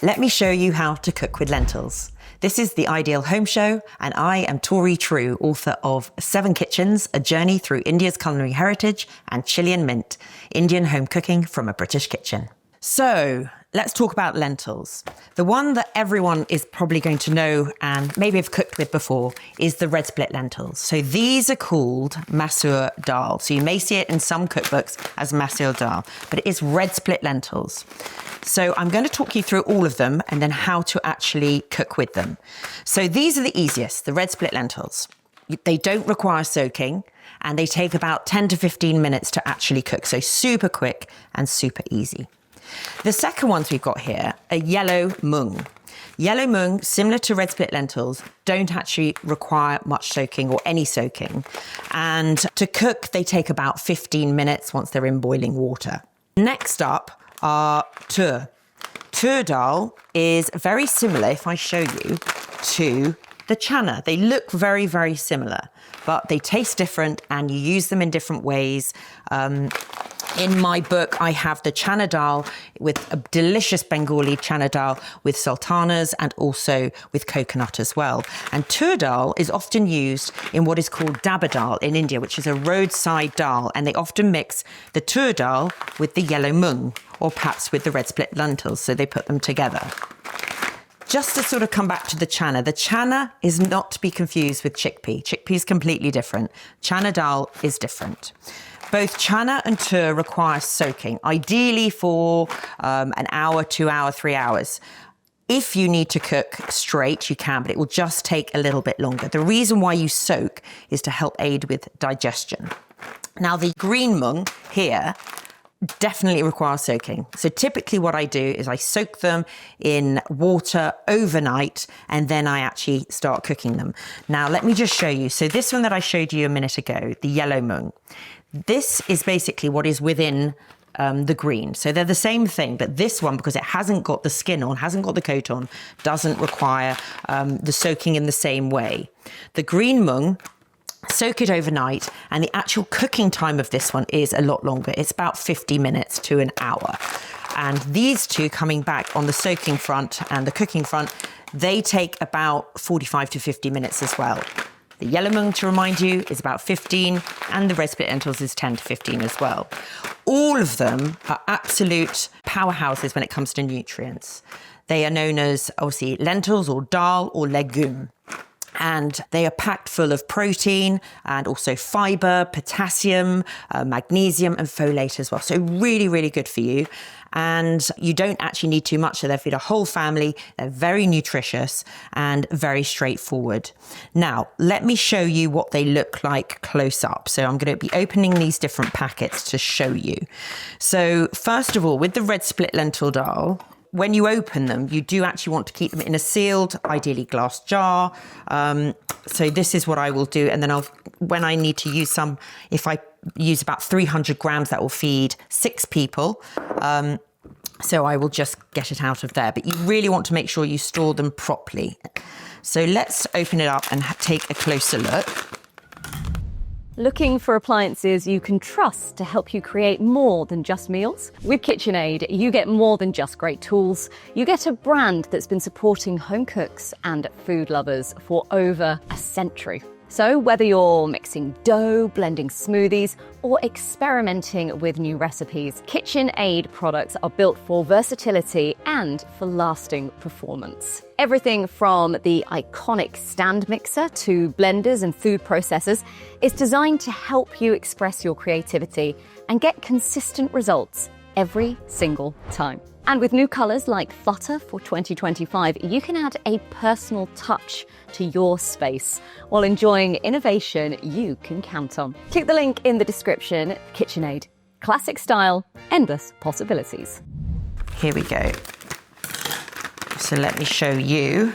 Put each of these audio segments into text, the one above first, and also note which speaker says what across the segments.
Speaker 1: let me show you how to cook with lentils. This is the Ideal Home Show, and I am Torie True, author of 7 Kitchens, A Journey Through India's Culinary Heritage, and Chilli and Mint, Indian Home Cooking from a British Kitchen. So let's talk about lentils. The one that everyone is probably going to know and maybe have cooked with before is the red split lentils. So these are called masoor dal. So you may see it in some cookbooks as masoor dal, but it is red split lentils. So I'm going to talk you through all of them and then how to actually cook with them. So these are the easiest, the red split lentils. They don't require soaking and they take about 10 to 15 minutes to actually cook. So super quick and super easy. The second ones we've got here are yellow mung. Yellow mung, similar to red split lentils, don't actually require much soaking or any soaking. And to cook, they take about 15 minutes once they're in boiling water. Next up are tur. Tur dal is very similar, if I show you, to the chana. They look very, very similar, but they taste different and you use them in different ways. In my book, I have the chana dal with a delicious Bengali chana dal with sultanas and also with coconut as well. And tur dal is often used in what is called dabba dal in India, which is a roadside dal. And they often mix the tur dal with the yellow mung or perhaps with the red split lentils. So they put them together. Just to sort of come back to the chana is not to be confused with chickpea. Chickpea is completely different. Chana dal is different. Both chana and tur require soaking, ideally for an hour, 2 hours, 3 hours. If you need to cook straight, you can, but it will just take a little bit longer. The reason why you soak is to help aid with digestion. Now, the green mung here definitely requires soaking. So typically what I do is I soak them in water overnight and then I actually start cooking them. Now, let me just show you. So this one that I showed you a minute ago, the yellow mung, this is basically what is within the green. So they're the same thing, but this one, because it hasn't got the skin on, hasn't got the coat on, doesn't require the soaking in the same way. The green mung, soak it overnight, and the actual cooking time of this one is a lot longer. It's about 50 minutes to an hour. And these two, coming back on the soaking front and the cooking front, they take about 45 to 50 minutes as well. The yellow mung, to remind you, is about 15, and the red split lentils is 10 to 15 as well. All of them are absolute powerhouses when it comes to nutrients. They are known as, obviously, lentils or dal or legume. And they are packed full of protein and also fibre, potassium, magnesium and folate as well. So really, really good for you. And you don't actually need too much. So they feed a whole family. They're very nutritious and very straightforward. Now, let me show you what they look like close up. So I'm going to be opening these different packets to show you. So first of all, with the red split lentil dal, when you open them, you do actually want to keep them in a sealed, ideally glass jar. So this is what I will do. And then when I need to use some, if I use about 300 grams, that will feed 6 people. So I will just get it out of there. But you really want to make sure you store them properly. So let's open it up and take a closer look.
Speaker 2: Looking for appliances you can trust to help you create more than just meals? With KitchenAid, you get more than just great tools. You get a brand that's been supporting home cooks and food lovers for over a century. So whether you're mixing dough, blending smoothies, or experimenting with new recipes, KitchenAid products are built for versatility and for lasting performance. Everything from the iconic stand mixer to blenders and food processors is designed to help you express your creativity and get consistent results every single time. And with new colours like Flutter for 2025, you can add a personal touch to your space while enjoying innovation you can count on. Click the link in the description. KitchenAid. Classic style, endless possibilities.
Speaker 1: Here we go. So let me show you.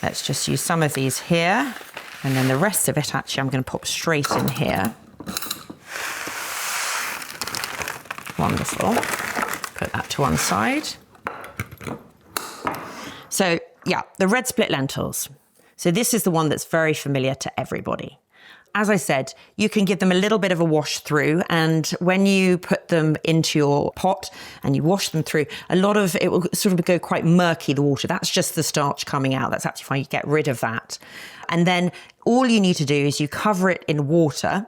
Speaker 1: Let's just use some of these here. And then the rest of it, actually, I'm going to pop straight in here. Wonderful. Put that to one side. So yeah, the red split lentils. So this is the one that's very familiar to everybody. as I said, you can give them a little bit of a wash through, and when you put them into your pot and you wash them through, a lot of it will sort of go quite murky, the water. That's just the starch coming out. That's absolutely fine. You get rid of that. And then all you need to do is you cover it in water,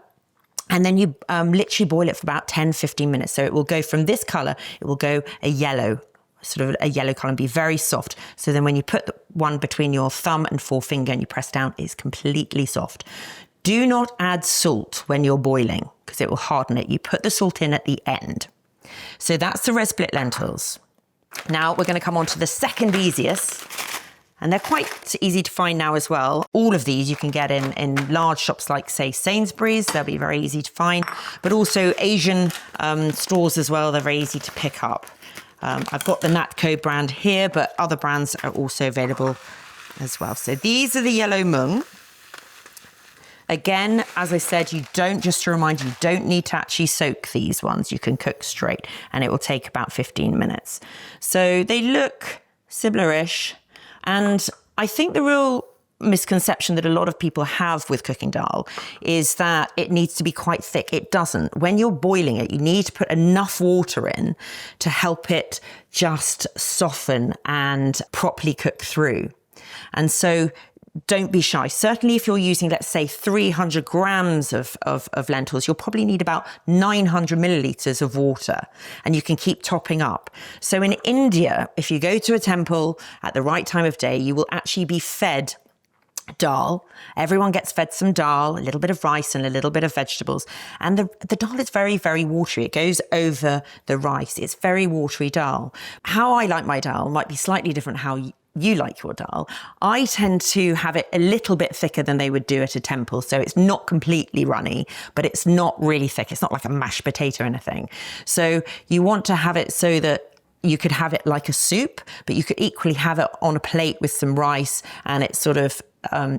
Speaker 1: and then you literally boil it for about 10, 15 minutes. So it will go from this colour, it will go a yellow, sort of a yellow colour, and be very soft. So then when you put the one between your thumb and forefinger and you press down, it's completely soft. Do not add salt when you're boiling because it will harden it. You put the salt in at the end. So that's the red split lentils. Now we're going to come on to the second easiest, and they're quite easy to find now as well. All of these you can get in large shops like, say, Sainsbury's. They'll be very easy to find, but also Asian stores as well. They're very easy to pick up. I've got the Natco brand here, but other brands are also available as well. So these are the yellow mung. Again, as I said, just to remind you, you don't need to actually soak these ones. You can cook straight and it will take about 15 minutes. So they look similar-ish. And I think the real misconception that a lot of people have with cooking dal is that it needs to be quite thick. It doesn't. When you're boiling it, you need to put enough water in to help it just soften and properly cook through. And so don't be shy. Certainly if you're using, let's say, 300 grams of lentils, you'll probably need about 900 millilitres of water, and you can keep topping up. So in India, if you go to a temple at the right time of day, you will actually be fed dal. Everyone gets fed some dal, a little bit of rice and a little bit of vegetables. And the dal is very, very watery. It goes over the rice. It's very watery dal. How I like my dal might be slightly different how you like your dal. I tend to have it a little bit thicker than they would do at a temple. So it's not completely runny, but it's not really thick. It's not like a mashed potato or anything. So you want to have it so that you could have it like a soup, but you could equally have it on a plate with some rice, and it's sort of,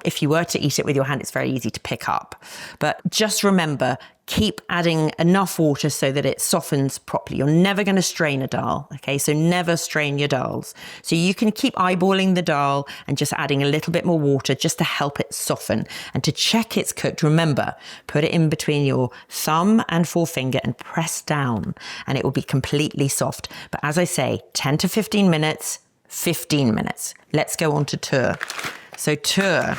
Speaker 1: if you were to eat it with your hand, it's very easy to pick up. But just remember, keep adding enough water so that it softens properly. You're never going to strain a dal, okay? So never strain your dals. So you can keep eyeballing the dal and just adding a little bit more water just to help it soften. And to check it's cooked, remember, put it in between your thumb and forefinger and press down, and it will be completely soft. But as I say, 10 to 15 minutes, 15 minutes. Let's go on to tur. So tur,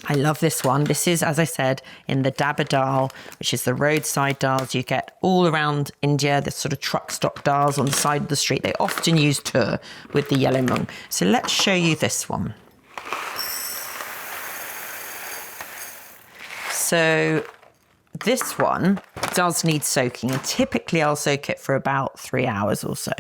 Speaker 1: I love this one. This is, as I said, in the dabba dal, which is the roadside dals you get all around India, the sort of truck stop dals on the side of the street. They often use tur with the yellow mung. So let's show you this one. So this one does need soaking, and typically I'll soak it for about 3 hours or so.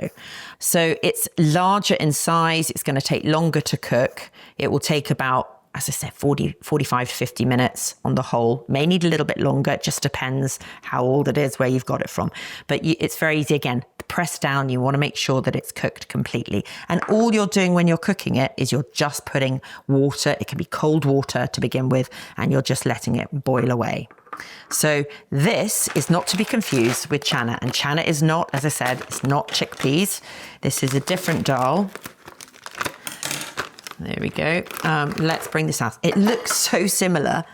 Speaker 1: So it's larger in size. It's going to take longer to cook. It will take about, as I said, 45 to 50 minutes on the whole. May need a little bit longer. It just depends how old it is, where you've got it from. But it's very easy. Again, press down. You want to make sure that it's cooked completely. And all you're doing when you're cooking it is you're just putting water. It can be cold water to begin with, and you're just letting it boil away. So this is not to be confused with chana. And chana is not, as I said, it's not chickpeas. This is a different dal. There we go. Let's bring this out. It looks so similar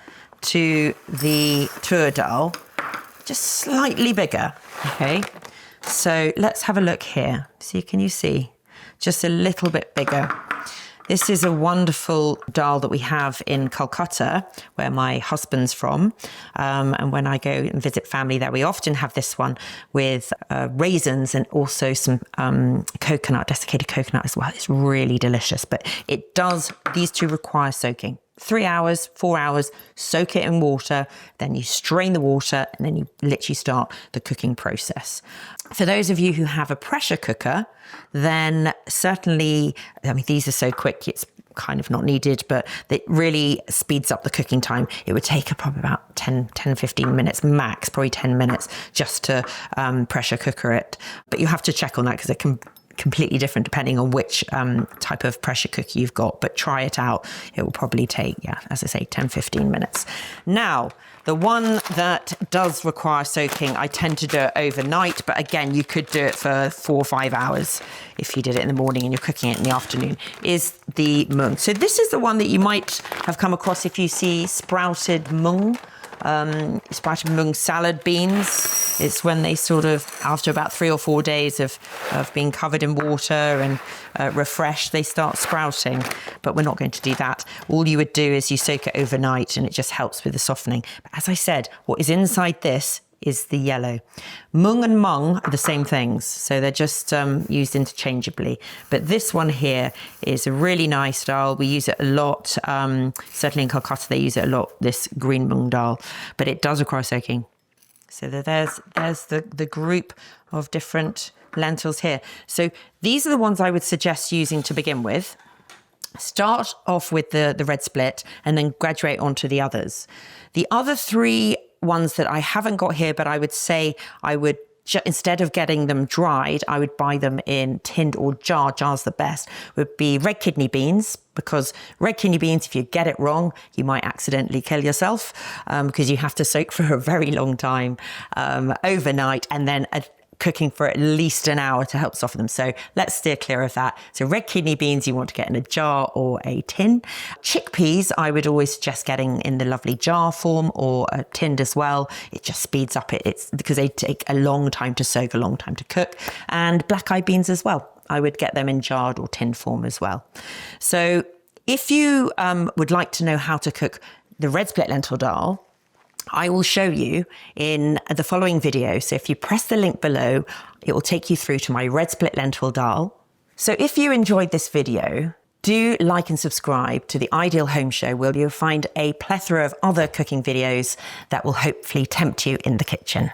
Speaker 1: to the tur dal, just slightly bigger. Okay. So let's have a look here. See, can you see? Just a little bit bigger. This is a wonderful dal that we have in Calcutta, where my husband's from. And when I go and visit family there, we often have this one with raisins and also some coconut, desiccated coconut as well. It's really delicious, but these two require soaking. 3 hours, 4 hours, soak it in water, then you strain the water, and then you literally start the cooking process. For those of you who have a pressure cooker, then certainly, I mean, these are so quick, it's kind of not needed, but it really speeds up the cooking time. It would take probably about 10, 15 minutes max, probably 10 minutes just to pressure cooker it. But you have to check on that because it can completely different depending on which type of pressure cooker you've got, but try it out. It will probably take, as I say, 10, 15 minutes. Now, the one that does require soaking, I tend to do it overnight, but again, you could do it for 4 or 5 hours if you did it in the morning and you're cooking it in the afternoon, is the mung. So this is the one that you might have come across if you see sprouted mung Sprouted mung salad beans. It's when they sort of, after about 3 or 4 days of being covered in water and refreshed, they start sprouting. But we're not going to do that. All you would do is you soak it overnight and it just helps with the softening. But as I said, what is inside this is the yellow. Mung and mung are the same things, so they're just used interchangeably. But this one here is a really nice dal. We use it a lot. Certainly in Calcutta, they use it a lot, this green mung dal, but it does require soaking. So there's the group of different lentils here. So these are the ones I would suggest using to begin with. Start off with the red split and then graduate onto the others. The other 3 ones that I haven't got here, but I would say I would, instead of getting them dried, I would buy them in tinned or jar's the best, would be red kidney beans, because red kidney beans, if you get it wrong, you might accidentally kill yourself, because you have to soak for a very long time overnight, and then cooking for at least an hour to help soften them. So let's steer clear of that. So red kidney beans you want to get in a jar or a tin. Chickpeas I would always suggest getting in the lovely jar form or tinned as well. It just speeds up it's because they take a long time to soak, a long time to cook. And black-eyed beans as well. I would get them in jarred or tinned form as well. So if you would like to know how to cook the red split lentil dal, I will show you in the following video. So if you press the link below, it will take you through to my red split lentil dal. So if you enjoyed this video, do like and subscribe to the Ideal Home Show, where you'll find a plethora of other cooking videos that will hopefully tempt you in the kitchen.